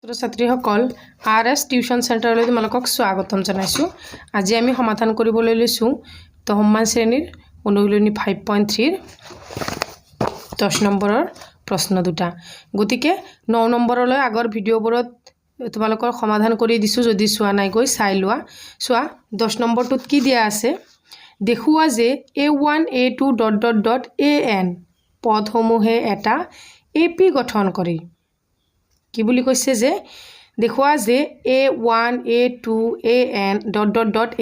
ছাত্ৰীসকল RS tuition চেণ্টাৰলৈ তোমালোকক স্বাগতম জনাইছোঁ। আজি আমি সমাধান কৰিবলৈ লৈছোঁ দশমমান শ্ৰেণীৰ অনুশীলনী 5.3 10 নম্বৰৰ প্ৰশ্ন দুটা। গতিকে 9 নম্বৰলৈ আগৰ ভিডিঅ'বোৰত তোমালোকৰ সমাধান কৰি দিছোঁ, যদি চোৱা নাই গৈ চাই লোৱা। চোৱা 10 নম্বৰটোত কি দিয়া আছে, দেখুওৱা যে A1 A2 ... AN পদসমূহে এটা AP গঠন কৰে। কি বুলি কৈছে যে দেখুওৱা যে A1 A2 AN ...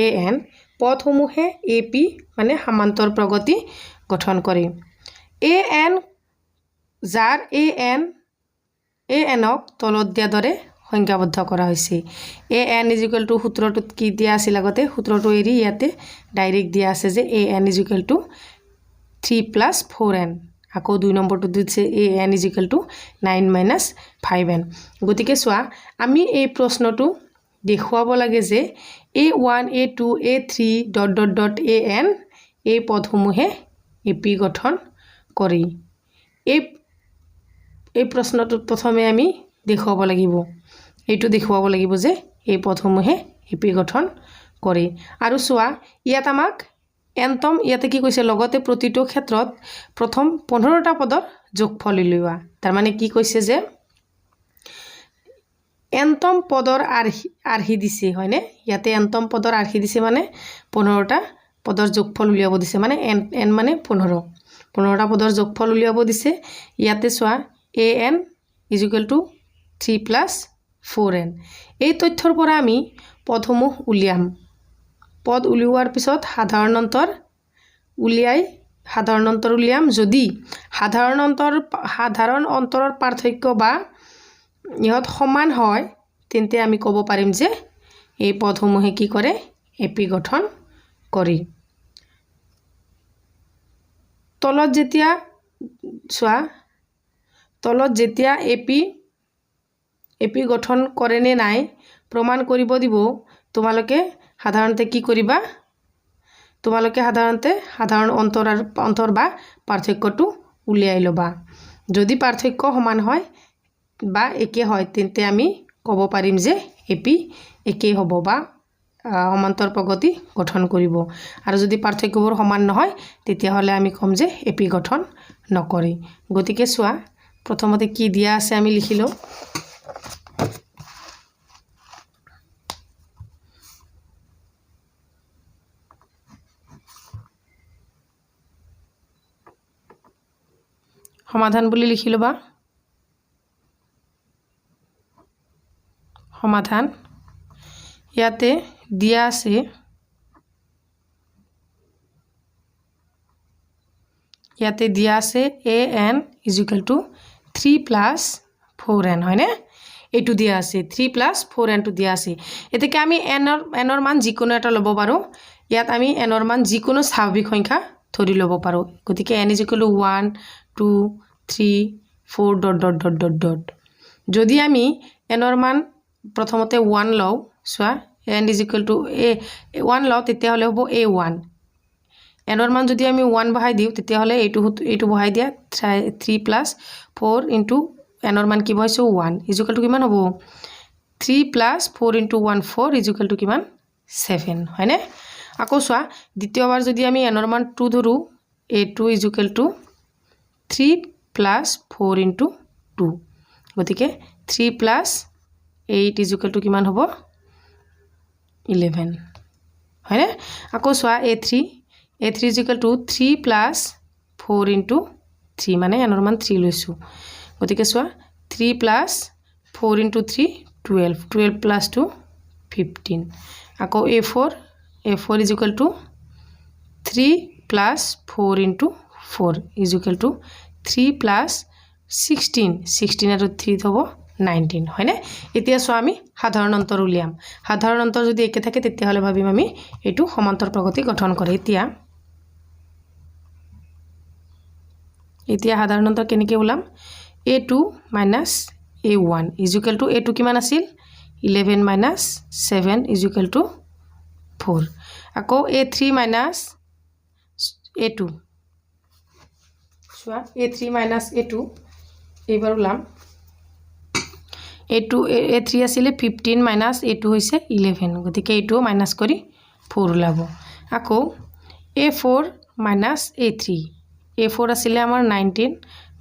AN পদসমূহে AP মানে সমান্তৰ প্ৰগতি গঠন কৰে। AN যাৰ ANক তলত দিয়া দৰে সংজ্ঞাবদ্ধ কৰা হৈছে। AN = সূত্ৰটোত কি দিয়া আছিল আগতে, সূত্ৰটো এৰি ইয়াতে ডাইৰেক্ট দিয়া আছে যে AN = 3 + 4n। আকৌ 2 নম্বৰটো দিছে AN = 9 - 5n। গতিকে চোৱা আমি এই প্ৰশ্নটো দেখুৱাব লাগে যে A1 A2 A3 ... AN এই পদসমূহে AP গঠন কৰে। এই প্ৰশ্নটোত প্ৰথমে আমি দেখুৱাব লাগিব, এইটো দেখুৱাব লাগিব যে এই পদসমূহে AP গঠন কৰে। আৰু চোৱা ইয়াত আমাক এনতম ইয়াতে কি কৈছে, লগতে প্ৰতিটো ক্ষেত্ৰত প্ৰথম 15টা পদৰ যোগফল উলিওৱা। তাৰ মানে কি কৈছে যে এনতম পদৰ আৰ্হি দিছে, হয়নে? ইয়াতে এনতম পদৰ আৰ্হি দিছে মানে 15টা পদৰ যোগফল উলিয়াব দিছে, মানে n মানে 15টা পদৰ যোগফল উলিয়াব দিছে। ইয়াতে চোৱা AN = 3 + 4n। এই তথ্যৰ পৰা আমি পদসমূহ উলিয়াম। পদ উলিওৱাৰ পিছত সাধাৰণ অন্তৰ উলিয়াম। যদি সাধাৰণ অন্তৰৰ পাৰ্থক্য বা ইহঁত সমান হয়, তেন্তে আমি ক'ব পাৰিম যে এই পদসমূহে কি কৰে, AP গঠন কৰে। তলত যেতিয়া AP গঠন কৰে নে নাই প্ৰমাণ কৰিব দিব, তোমালোকে সাধাৰণতে কি কৰিবা, সাধাৰণ অন্তৰ বা পাৰ্থক্যটো উলিয়াই ল'বা। যদি পাৰ্থক্য সমান হয় বা একে হয়, তেন্তে আমি ক'ব পাৰিম যে AP একেই হ'ব বা সমান্তৰ প্ৰগতি গঠন কৰিব। আৰু যদি পাৰ্থক্যবোৰ সমান নহয়, তেতিয়াহ'লে আমি ক'ম যে AP গঠন নকৰে। গতিকে চোৱা প্ৰথমতে কি দিয়া আছে আমি লিখি লওঁ। সমাধান বুলি লিখি ল'বা। সমাধান ইয়াতে দিয়া আছে AN = 3 + 4n, হয়নে? এইটো দিয়া আছে 3 + 4n টো দিয়া আছে। এতেকে আমি এনৰ মান যিকোনো এটা ল'ব পাৰোঁ। ইয়াত আমি এনৰ মান যিকোনো স্বাভাৱিক সংখ্যা ধৰি ল'ব পাৰোঁ। গতিকে n = 1 2 3 4 ... যদি আমি এনৰ মান প্ৰথমতে 1 লওঁ, চোৱা n = 1 লওঁ, তেতিয়াহ'লে হ'ব A1। এনৰ মান যদি আমি 1 বহাই দিওঁ, তেতিয়াহ'লে এইটো বহাই দিয়া 3 + 4 * এনৰ মান কি বহাইছোঁ 1 = কিমান হ'ব, 3 + 4 * 1 4 = কিমান 7, হয়নে? আকৌ চোৱা দ্বিতীয়বাৰ যদি আমি এনৰ মান 2 ধৰোঁ, A2 = 3 + 4 * 2। গতিকে 3 + 8 = কিমান হ'ব 11, হয়নে? আকৌ চোৱা A3 = 3 + 4 * 3, মানে এনৰ মান 3 লৈছোঁ। গতিকে চোৱা 3 + 4 * 3 12 + 2 15। আকৌ A4 = 3 + 4 * 4 = 3 + 16 আৰু 3 হ'ব 19, হয়নে? এতিয়া চোৱা আমি সাধাৰণ অন্তৰ উলিয়াম। সাধাৰণ অন্তৰ যদি একে থাকে, তেতিয়াহ'লে ভাবিম আমি এইটো সমান্তৰ প্ৰগতি গঠন কৰে। এতিয়া সাধাৰণ অন্তৰ কেনেকৈ ওলাম, A2 - A1 = A2 কিমান আছিল 11 - 7 = 4। আকৌ A3 - A2, চোৱা A3 - A2 এইবাৰ ওলাম। A3 আছিলে 15 মাইনাছ A2 হৈছে 11 গতিকে এইটো মাইনাছ কৰি 4 ওলাব আকৌ A4 মাইনাছ A4 আছিলে আমাৰ 19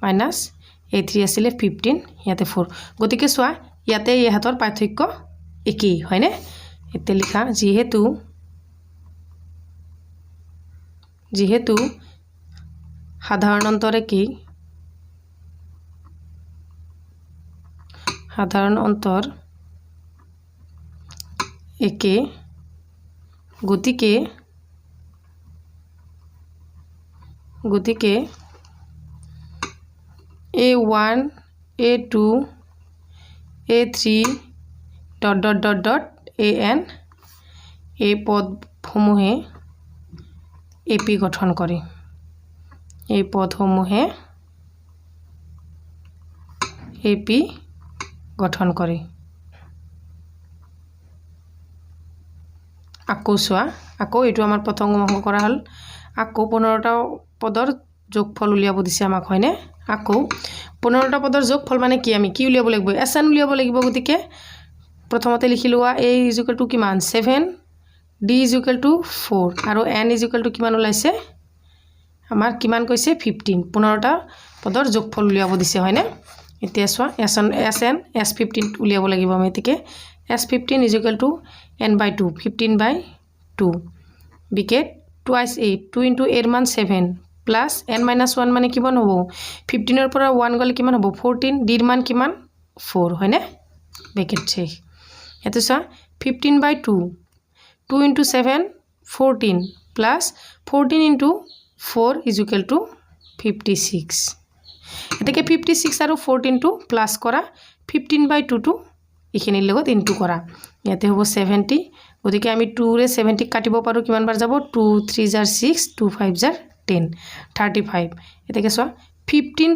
মাইনাছ A3 আছিলে 15 ইয়াতে 4 গতিকে চোৱা ইয়াতে ইহাতৰ পাৰ্থক্য একেই হয়নে এতে লিখা যেহেতু সাধারণ অন্তর একেই সাধারণ অন্তর একে গতিকে A1 A2 A3 ... AN এই পদসমূহে AP গঠন করে এই পদসমূহে AP গঠন করে আকৌ চোৱা আকৌ এইটো আমাৰ প্ৰথম অংক কৰা হল আকৌ 15টা পদৰ যোগফল উলিয়াব দিছে আমাক হয়নে আকৌ 15টা পদৰ যোগফল মানে কি আমি কি উলিয়াব লাগিব SN উলিয়াব লাগিব গতিকে প্ৰথমতে লিখিলো A = কিমান 7 D = 4 আৰু N = কিমান ওলাইছে আমাৰ কিমান কৈছে 15 15টা পদৰ যোগফল উলিয়াব দিছে হয়নে এতিয়া চোৱা SN S15 উলিয়াব লাগিব আমি এতিকে S15 = n/2 15/2 বিকেট টুৱাইস 8 2 * 8 মান 7 প্লাস n-1 মানে কিমান হ'ব 15 ৰ পৰা 1 গলে কিমান হ'ব 14 d ৰ মান কিমান 4 হয়নে ব্ৰেকেট চেক এটো চা 15/2 2 * 7 14 plus 14 * 4 = 56 এটাকে 56 আৰু 14 টো প্লাস কৰা 15/2 টো এখিনিৰ লগত ইনটু কৰা ইয়াতে হ'ব 70 গতিকে আমি 2 ৰে 70 কাটিব পাৰো কিমান বাৰ যাব 2 3 * 6 2 5 * 10 35 এটাকে চোৱা 15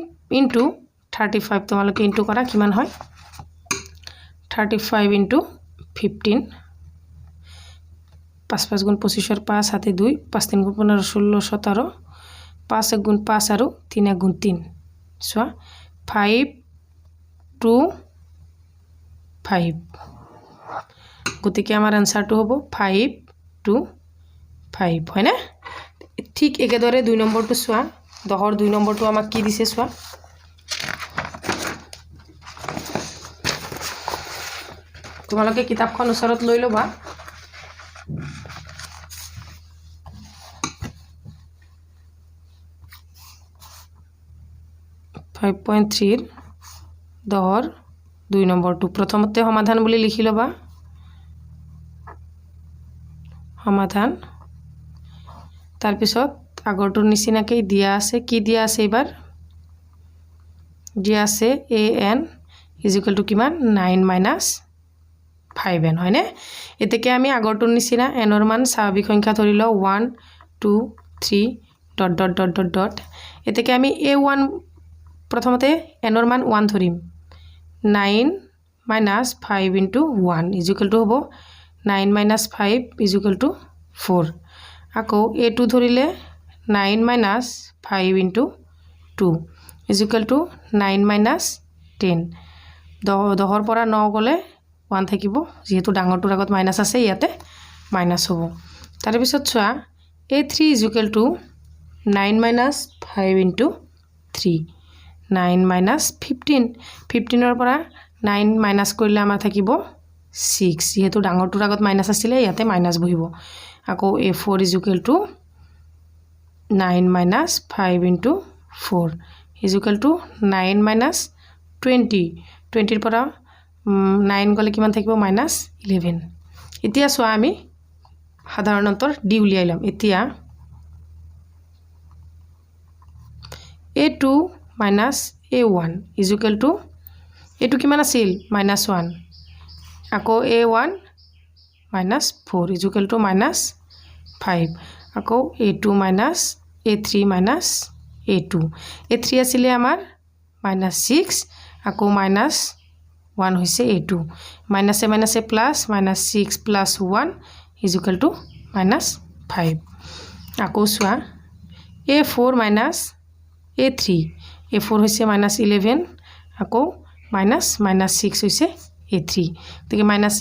* 35 তোমালোকে ইনটু কৰা কিমান হয় 35 * 15 5 5 গুণ 25 ৰ 5 হাতে 2 5 3 গুণ 15 16 17 5 1 গুণ 5 আৰু 3 1 গুণ 3 সো 5 2 5 গতিকে আমাৰ আনসাৰটো হ'ব 5 2 5 হয় না ঠিক একেদৰে 2 নম্বৰটো সোৱা 10ৰ 2 নম্বৰটো আমাক কি দিছে সোৱা তোমালোকে কিতাপখন ওচৰত লৈ লবা 5.3 ৰ 10ৰ 2 নম্বৰটো প্ৰথমতে সমাধান বুলি লিখি লবা সমাধান তাৰ পিছত আগৰটোৰ নিচিনাকৈ দিয়া আছে কি দিয়া আছে এবাৰ দিয়া আছে an = কিমান 9 - 5n হয়নে এতেকে আমি আগৰটোৰ নিচিনা n ৰ মান স্বাভাৱিক সংখ্যা ধৰি লও 1 2 3... এতেকে আমি a1 প্ৰথমতে n ৰ মান 1 ধৰিম 9 - 5 * 1 = হ'ব 9 - 5 = 4 আকৌ a2 ধৰিলে 9 - 5 * 2 = 9 - 10 10ৰ পৰা 9 গলে 1 থাকিব যেহেতু ডাঙৰটোৰ আগত মাইনাস আছে ইয়াতে মাইনাস হ'ব তাৰ পিছত চোৱা a3 = 9 - 5 * 3 9 - 15 15ৰ পৰা 9 মাইনাস কৰিলে আমাৰ থাকিব 6 যেহেতু ডাঙৰটোৰ আগত মাইনাস আছিল ইয়াতে মাইনাস বহিব আকৌ a4 = 9 - 5 * 4 = 9 - 20 20ৰ পৰা 9 গলে কিমান থাকিব -11 এতিয়া চোৱা আমি সাধাৰণ অন্তৰ d উলিয়াই লম এতিয়া a2 - a1 = এটো কিমান আছিল -1 আকৌ a1 - 4 = -5 আকৌ a2 - a3 - a2 a3 আছিল আমাৰ -6 আকৌ -1 হৈছে a2 মাইনাসে মাইনাসে প্লাস -6 + 1 = -5 আকৌ চোৱা a4 - a3 a4 হৈছে -11 আকৌ -6 হৈছে A3 গতিকে মাইনাছ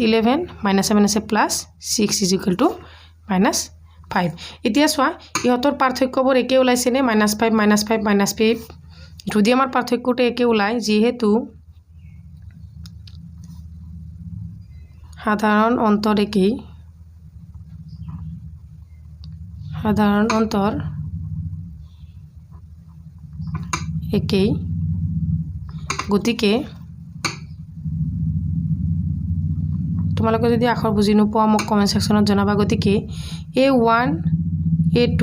11 মাইনাছ মাইনাছে plus 6 is equal to minus 5 এতিয়া চোৱা ইহঁতৰ পাৰ্থক্যবোৰ একে ওলাইছেনে -5 -5 -5 যদি আমাৰ পাৰ্থক্যটো একে ওলায় যিহেতু সাধাৰণ অন্তৰ একেই সাধাৰণ অন্তৰ একেই গতিকে তোমালোকে যদি আখৰ বুজি নোপোৱা মোক কমেণ্ট সেকশনত জনাবা গতিকে A1 A2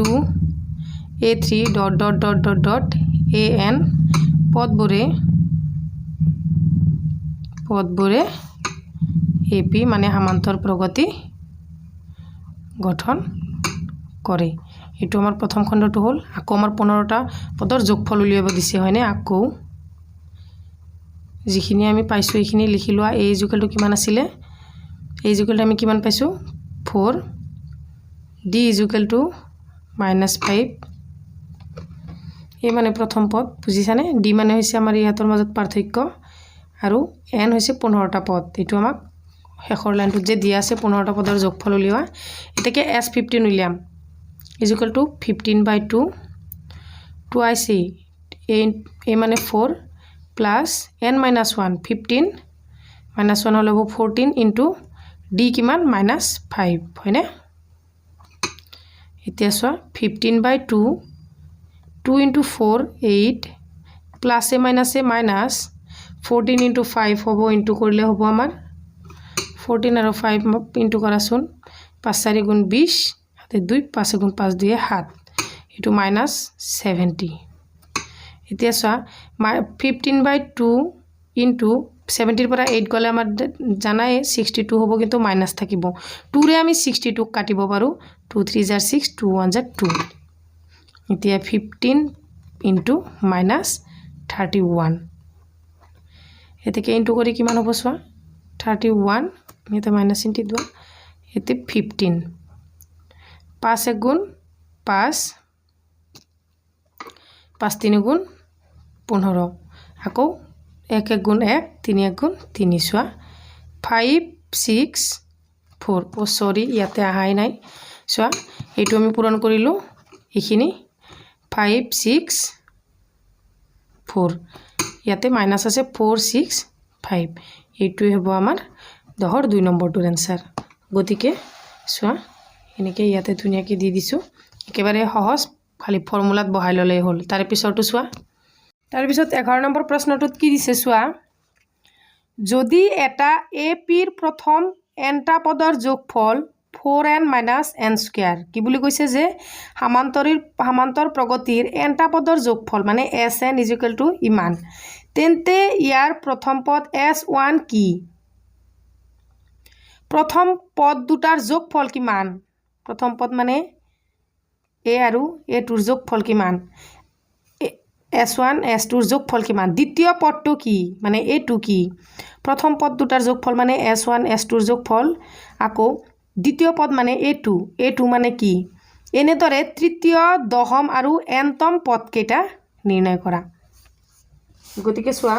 A3 ... AN পদবোৰে AP মানে সমান্তৰ প্ৰগতি গঠন কৰে এটো আমাৰ প্ৰথম খণ্ডটো হ'ল আকৌ আমাৰ 15টা পদৰ যোগফল উলিয়াব দিছে হয়নে আকৌ যিখিনি আমি পাইছো এইখিনি লিখি লোৱা A = কিমান আছিল A = আমি কিমান পাইছো 4 D = -5 এই মানে প্ৰথম পদ বুজিছানে D মানে হৈছে আমাৰ ইহাতৰ মাজত পাৰ্থক্য আৰু N হৈছে 15টা পদ এটো আমাক শেষৰ লাইনটোত যে দিয়া আছে 15টা পদৰ যোগফল উলিওৱা এটাকে S15 উলিয়াম = 15/2 twice A মানে 4 plus N - 1 15 - 1 হলে 14 into D কিমান -5 হয়নে এতিয়া চোৱা 15/2 2 into 4 8 plus a minus 14 into 5 হবো into কৰিলে হবো আমাৰ 14 আৰু 5 into কৰাচোন 5 4 গুণ 20 হাতে 2 5 গুণ 5 2 7 এটো -70 এতিয়া চোৱা 15/2 into 70 ৰ পৰা 8 গলে আমাৰ জানাই 62 হ'ব কিন্তু মাইনাস থাকিব 2 ৰে আমি 62 কাটিব পাৰো 2 3 * 6 2 1 * 2 এতিয়া 15 into -31 এতেকে ইনটু কৰি কিমান হ'ব চোৱা 31 এতে মাইনাস চিনটি দোৱা এতে 15 5 1 গুণ 5 5 3 গুণ 15 আকৌ 1 1 গুণ 1 3 1 গুণ 3 চোৱা 5 6 4 ও সৰি ইয়াতে আহাই নাই চোৱা এইটো আমি পূৰণ কৰিলো এইখিনি 5 6 4 ইয়াতে মাইনাস আছে 4 6 5 এইটোই হ'ব আমাৰ 10ৰ 2 নম্বৰটোৰ आंसर গতিকে চোৱা এনেকে ইয়াতে ধুনিয়াকে দি দিছো একেবাৰে সহজ খালি ফৰ্মুলাত বহাই ললেই হ'ল তাৰ পিছৰটো চোৱা তাৰ পিছত 11 নম্বৰ প্ৰশ্নটোত কি দিছে চোৱা যদি এটা AP ৰ প্ৰথম nটা পদৰ যোগফল 4n - n² কি বুলি কৈছে যে সমান্তৰ প্ৰগতিৰ nটা পদৰ যোগফল মানে Sn = ইমান তেন্তে ইয়াৰ প্ৰথম পদ S1 কি প্ৰথম পদ দুটাৰ যোগফল কিমান প্ৰথম পদ মানে A আৰু A2 ৰ যোগফল কিমান S1 S2 ৰ যোগফল কিমান দ্বিতীয় পদটো কি মানে A2 কি প্ৰথম পদ দুটাৰ যোগফল মানে S1 S2 ৰ যোগফল আকৌ দ্বিতীয় পদ মানে A2 মানে কি এনেদৰে তৃতীয় দশম আৰু nতম পদ কেইটা নিৰ্ণয় কৰা গতিকে চোৱা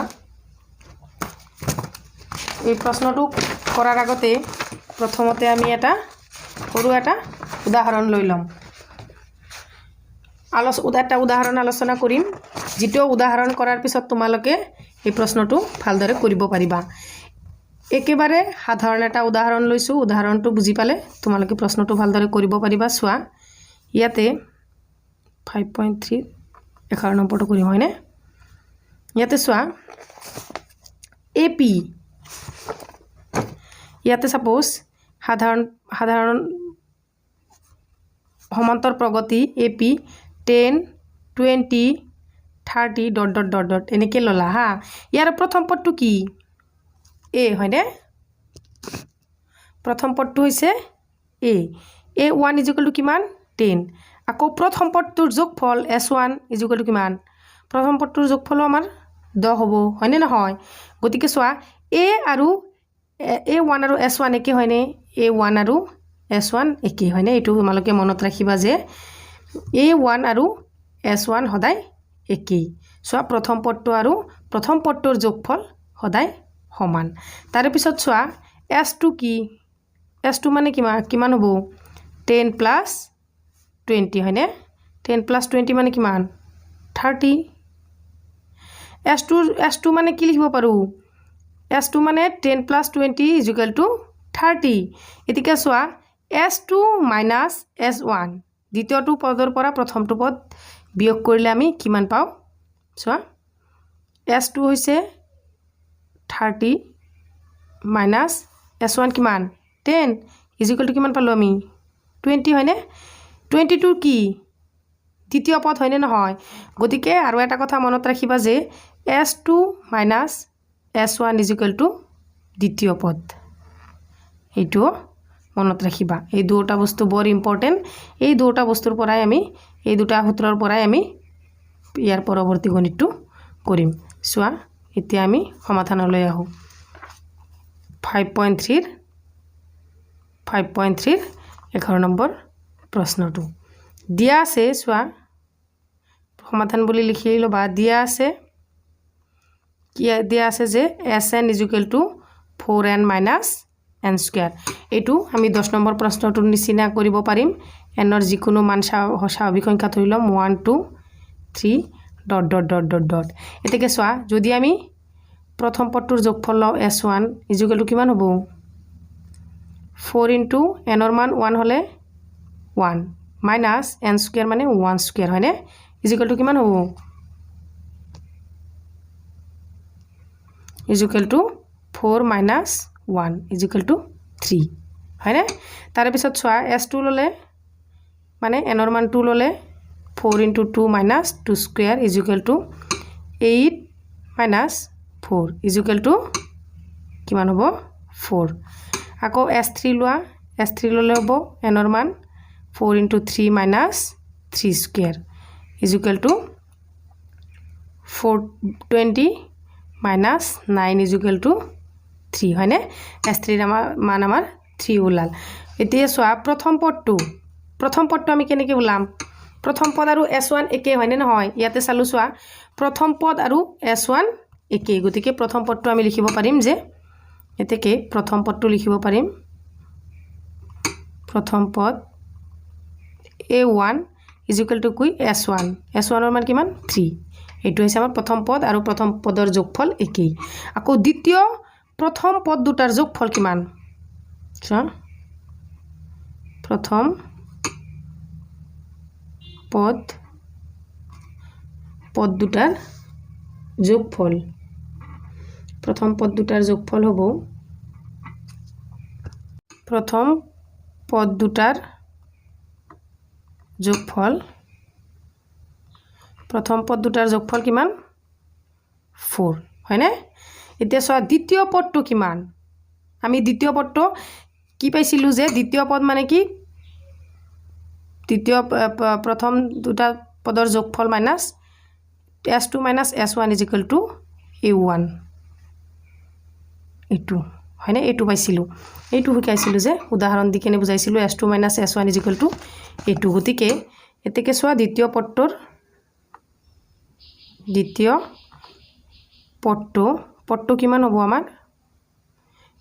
এই প্ৰশ্নটো কৰাৰ আগতে প্ৰথমতে আমি এটা সৰু এটা উদাহৰণ লৈ লম উদাহৰণ আলোচনা কৰিম যেটো উদাহৰণ কৰাৰ পিছত তোমালোকে এই প্ৰশ্নটো ভালদৰে কৰিব পাৰিবা একেবাৰে সাধাৰণ এটা উদাহৰণ লৈছো উদাহৰণটো বুজি পালে তোমালোকে প্ৰশ্নটো ভালদৰে কৰিব পাৰিবা চোৱা ইয়াতে 5.3 11 নম্বৰটো কৰিম হয়নে ইয়াতে চোৱা AP ইয়াতে সাপোজ সাধাৰণ সমান্তৰ প্ৰগতি AP 10 20 30 ... এনেকে ললা হা ইয়াৰ প্ৰথম পদটো কি A হয়নে প্ৰথম পদটো হৈছে A1 = কিমান 10 আকৌ প্ৰথম পদটোৰ যোগফল S1 = কিমান প্ৰথম পদটোৰ যোগফল আমাৰ 10 হ'ব হয়নে নহয় গতিকে চোৱা A1 আৰু S1 একে হয়নে A1 আৰু S1 একে হয়নে এটো তোমালোকে মনত ৰাখিবা যে A1 আৰু S1 সদায় একেই চোৱা প্ৰথম পদটো আৰু প্ৰথম পদটোৰ যোগফল সদায় সমান তাৰে পিছত চোৱা s2 কি s2 মানে কিমান হ'ব 10 প্লাছ 20 হয়নে 10 প্লাছ 20 মানে কিমান 30 s2 মানে কি লিখিব পাৰো s2 মানে 10 প্লাছ 20 ইকুৱেল টু 30 এতিকে চোৱা s2 মাইনাছ s1 দ্বিতীয়টো পদৰ পৰা প্ৰথমটো পদ বিয়োগ কৰিলে আমি কিমান পাও চোৱা s2 হৈছে 30 মাইনাছ s1 কিমান 10 ইকুৱেল টু কিমান পালো আমি 20 হয়নে 22 কি দ্বিতীয় পদ হয়নে নহয় গতিকে আৰু এটা কথা মনত ৰাখিবা যে s2 minus s1 equal to দ্বিতীয় পদ এইটো মনত ৰাখিবা এই দুটা বস্তু বৰ ইম্পৰ্টেন্ট এই দুটা বস্তুৰ পৰাই আমি এই দুটা সূত্ৰৰ পৰাই আমি ইয়াৰ পৰৱৰ্তী গণিতটো কৰিম চোৱা এতিয়া আমি সমাধানলৈ আহো 5.3 11 নম্বৰ প্ৰশ্নটো দিয়া আছে চোৱা সমাধান বুলি লিখি লবা দিয়া আছে কি দিয়া আছে যে sn = 4n - n স্কয়ার এটু আমি 10 নম্বৰ প্ৰশ্নটোৰ নিচিনা কৰিব পাৰিম n ৰ যিকোনো মান স্বাভাৱিক সংখ্যা ধৰি লম 1 2 3 ... এতেকে চোৱা যদি আমি প্ৰথম পদটোৰ যোগফল লও s1 = কিমান হ'ব 4 * n ৰ মান 1 হলে 1 minus n স্কয়ার মানে 1 স্কয়ার হয়নে = কিমান হ'ব = 4 - 1 = 3 হয়নে তার পিছত চোৱা s2 ললে মানে n ৰ মান 2 ললে 4 * 2 - 2 স্কয়ার = 8 - 4 = কিমান হ'ব 4 আকৌ s3 লোৱা s3 ললে হ'ব n ৰ মান 4 * 3 - 3 স্কয়াৰ = 420 - 9 = 3 হয়নে s3 ৰ মান আমাৰ 3 ওলাল এতিয়া চোৱা প্ৰথম পদটো আমি কেনেকৈ ওলাম প্ৰথম পদ আৰু s1 একে হয়নে নহয় ইয়াতে চালু চোৱা প্ৰথম পদ আৰু s1 একে গতিকে প্ৰথম পদটো আমি লিখিব পাৰিম যে এতেকে প্ৰথম পদটো লিখিব পাৰিম প্ৰথম পদ a1 = কি s1 ৰ মান কিমান 3 এইটো হৈছে আমাৰ প্ৰথম পদ আৰু প্ৰথম পদৰ যোগফল একেই আকৌ দ্বিতীয় প্ৰথম পদ দুটাৰ যোগফল কিমান চোৱা প্ৰথম পদ দুটাৰ যোগফল প্ৰথম পদ দুটাৰ যোগফল হ'ব প্ৰথম পদ দুটাৰ যোগফল কিমান 4 হয়নে এতিয়া চোৱা দ্বিতীয় পদটো কিমান আমি দ্বিতীয় পদটো কি পাইছিলো যে দ্বিতীয় পদ মানে কি দ্বিতীয় প্ৰথম দুটা পদৰ যোগফল মাইনাস s2 - s1 = a1 এইটো হয়নে এইটো পাইছিলো এইটো শিকাইছিলো যে উদাহৰণ দি কেনে বুজাইছিলো s2 - s1 = এইটো গতিকে এতেকে চোৱা দ্বিতীয় পদটো কিমান হ'ব আমাৰ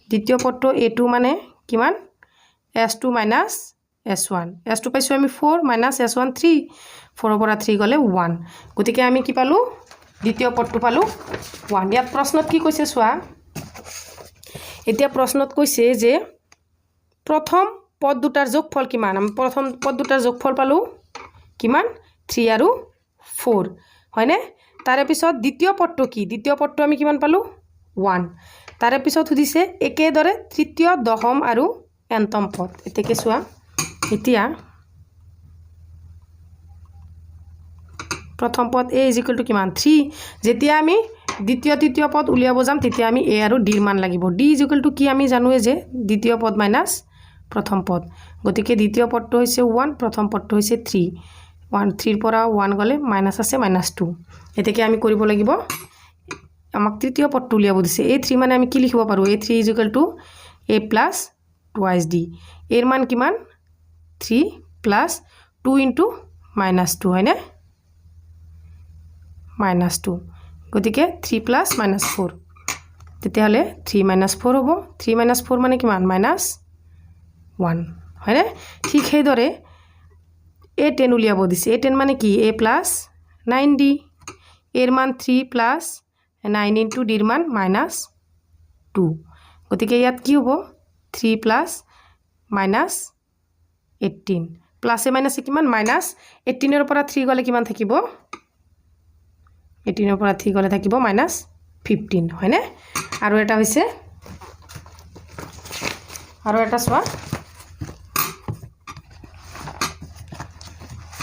দ্বিতীয় পদটো a2 মানে কিমান s2 - s1 s2 পাইছো আমি 4 - s1 3 4 ৰ পৰা 3 গলে 1 গতিকে আমি কি পালো দ্বিতীয় পদটো পালো 1 ইয়াত প্ৰশ্নত কি কৈছে চোৱা এতিয়া প্ৰশ্নত কৈছে যে প্ৰথম পদ দুটাৰ যোগফল কিমান আমি প্ৰথম পদ দুটাৰ যোগফল পালো কিমান 3 আৰু 4 হয়নে তাৰে পিছত দ্বিতীয় পদটো কি দ্বিতীয় পদটো আমি কিমান পালো 1 তাৰে পিছত সুধিছে একেদৰে তৃতীয় দশম আৰু এন্তম পদ এতেকে চোৱা এতিয়া প্ৰথম পদ a = কিমান 3 যেতিয়া আমি দ্বিতীয় তৃতীয় পদ উলিয়াব যাম তেতিয়া আমি a আৰু d ৰ মান লাগিব d = কি আমি জানোৱে যে দ্বিতীয় পদ মাইনাস প্ৰথম পদ গতিকে দ্বিতীয় পদটো হৈছে 1 প্ৰথম পদটো হৈছে 3 3 ৰ পৰা 1 গলে মাইনাস আছে -2 এতেকে আমি কৰিব লাগিব আমাক তৃতীয় পদটো উলিয়াব দিছে a3 মানে আমি কি লিখিব পাৰো a3 = a + 2d এর মান কিমান 3 + 2 * -2 হয়নে -2 গতিকে 3 + -4 তেতিয়াহ'লে 3 - 4 হ'ব 3 - 4 মানে কিমান -1 হয়নে ঠিক সেইদৰে a10 উলিয়াব দিছে a10 মানে কি a + 9d এর মান 3 + 9 * d এর মান -2 গতিকে ইয়াত কি হ'ব 3 + -18 প্লাসে মাইনাসে কিমান -18 এর পৰা 3 গলে কিমান থাকিব 18 এৰ পৰা 3 গলে থাকিব -15 হয়নে আৰু এটা হৈছে আৰু এটা সোৱা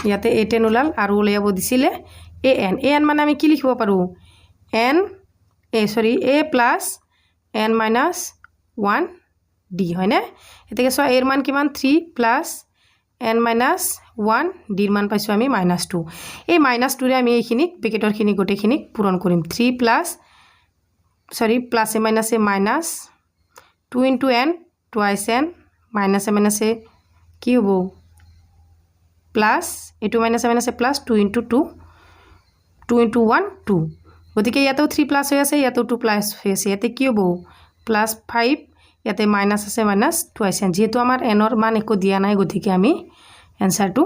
ইয়াতে a10 ওলাল আৰু উলিয়াব দিছিলে an মানে আমি কি লিখিব পাৰো a + n - 1 d হয়নে এতেকে সোৱা এৰ মান কিমান 3 + n - 1 d এৰ মান পাইছো আমি -2 এই -2 ৰে আমি এইখিনিক ব্ৰেকেটৰ খিনি গোটেইখিনিক পূৰণ কৰিম 3 প্লাসে মাইনাসে -2 * n twice n মাইনাসে মাইনাসে কি হ'ব প্লাস এটু মাইনাসে মাইনাসে প্লাস 2 * 2 2 * 1 2 গতিকে ইয়াতেও 3 প্লাস হৈ আছে ইয়াতেও 2 প্লাস হৈ আছে ইয়াতে কি হ'ব +5 ইয়াতে মাইনাস আছে মাইনাস twice n যেহেতু আমার n এর মান একো দিয়া নাই গতিকে আমি অ্যানসারটো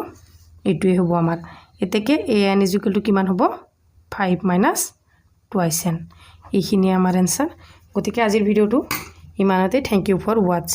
এইটোই হ'ব আমার এতেকে an = কিমান হ'ব 5 - twice n এইখিনি আমার অ্যানসার গতিকে আজিৰ ভিডিওটো ইমানতে থ্যাংক ইউ ফৰ ওয়াচ